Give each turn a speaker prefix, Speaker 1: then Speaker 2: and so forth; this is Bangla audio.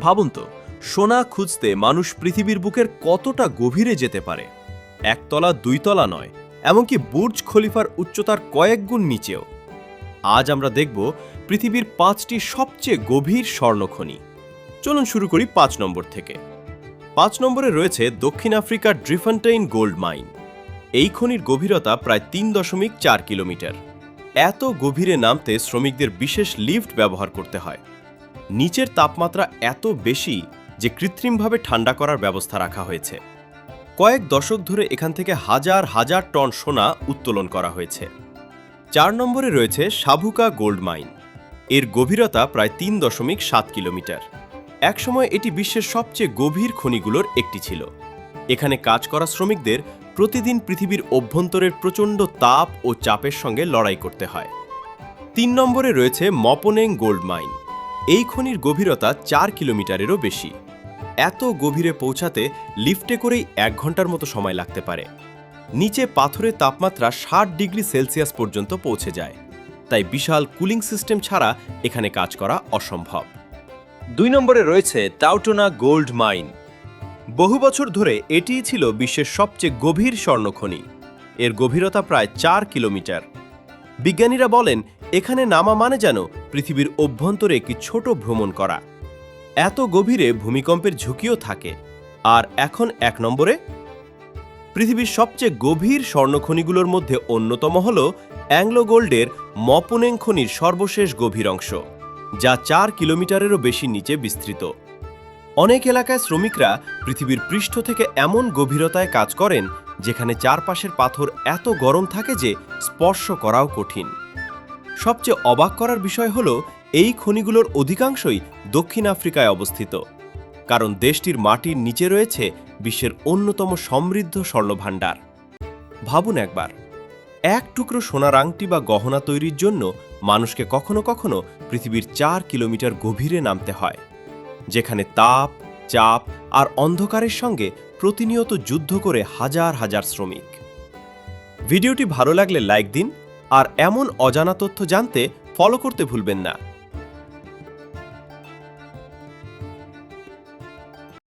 Speaker 1: ভাবুন তো, সোনা খুঁজতে মানুষ পৃথিবীর বুকের কতটা গভীরে যেতে পারে। একতলা দুইতলা নয়, এমনকি বুর্জ খলিফার উচ্চতার কয়েক গুণ নিচেও। আজ আমরা দেখব পৃথিবীর 5টি সবচেয়ে গভীর স্বর্ণখনি। চলুন শুরু করি 5 নম্বর থেকে। 5 নম্বরে রয়েছে দক্ষিণ আফ্রিকার ড্রিফান্টাইন গোল্ড মাইন। এই খনির গভীরতা প্রায় 3.4 কিলোমিটার। এত গভীরে নামতে শ্রমিকদের বিশেষ লিফট ব্যবহার করতে হয়। নিচের তাপমাত্রা এত বেশি যে কৃত্রিমভাবে ঠান্ডা করার ব্যবস্থা রাখা হয়েছে। কয়েক দশক ধরে এখান থেকে হাজার হাজার টন সোনা উত্তোলন করা হয়েছে। 4 নম্বরে রয়েছে সাভুকা গোল্ড মাইন। এর গভীরতা প্রায় 3.7 কিলোমিটার। একসময় এটি বিশ্বের সবচেয়ে গভীর খনিগুলোর একটি ছিল। এখানে কাজ করা শ্রমিকদের প্রতিদিন পৃথিবীর অভ্যন্তরের প্রচণ্ড তাপ ও চাপের সঙ্গে লড়াই করতে হয়। 3 নম্বরে রয়েছে মপনেং গোল্ড মাইন। এই খনির গভীরতা 4 কিলোমিটারেরও বেশি। এত গভীরে পৌঁছাতে লিফটে করেই 1 ঘন্টার মতো সময় লাগতে পারে। নিচে পাথরের তাপমাত্রা 60 ডিগ্রি সেলসিয়াস পর্যন্ত পৌঁছে যায়, তাই বিশাল কুলিং সিস্টেম ছাড়া এখানে কাজ করা অসম্ভব। 2 নম্বরে রয়েছে টাউটোনা গোল্ড মাইন। বহু বছর ধরে এটিই ছিল বিশ্বের সবচেয়ে গভীর স্বর্ণখনি। এর গভীরতা প্রায় 4 কিলোমিটার। বিজ্ঞানীরা বলেন, এখানে নামা মানে যেন পৃথিবীর অভ্যন্তরে একটি ছোট ভ্রমণ করা। এত গভীরে ভূমিকম্পের ঝুঁকিও থাকে। আর এখন 1 নম্বরে পৃথিবীর সবচেয়ে গভীর স্বর্ণখনিগুলোর মধ্যে অন্যতম হল অ্যাংলো গোল্ডের মপনেং খনির সর্বশেষ গভীর অংশ, যা 4 কিলোমিটারেরও বেশি নিচে বিস্তৃত। অনেক এলাকায় শ্রমিকরা পৃথিবীর পৃষ্ঠ থেকে এমন গভীরতায় কাজ করেন যেখানে চারপাশের পাথর এত গরম থাকে যে স্পর্শ করাও কঠিন। সবচেয়ে অবাক করার বিষয় হল, এই খনিগুলোর অধিকাংশই দক্ষিণ আফ্রিকায় অবস্থিত, কারণ দেশটির মাটির নিচে রয়েছে বিশ্বের অন্যতম সমৃদ্ধ স্বর্ণভাণ্ডার। ভাবুন একবার, এক টুকরো সোনার আংটি বা গহনা তৈরির জন্য মানুষকে কখনো কখনো পৃথিবীর 4 কিলোমিটার গভীরে নামতে হয়, যেখানে তাপ, চাপ আর অন্ধকারের সঙ্গে প্রতিনিয়ত যুদ্ধ করে হাজার হাজার শ্রমিক। ভিডিওটি ভালো লাগলে লাইক দিন, আর এমন অজানা তথ্য জানতে ফলো করতে ভুলবেন না।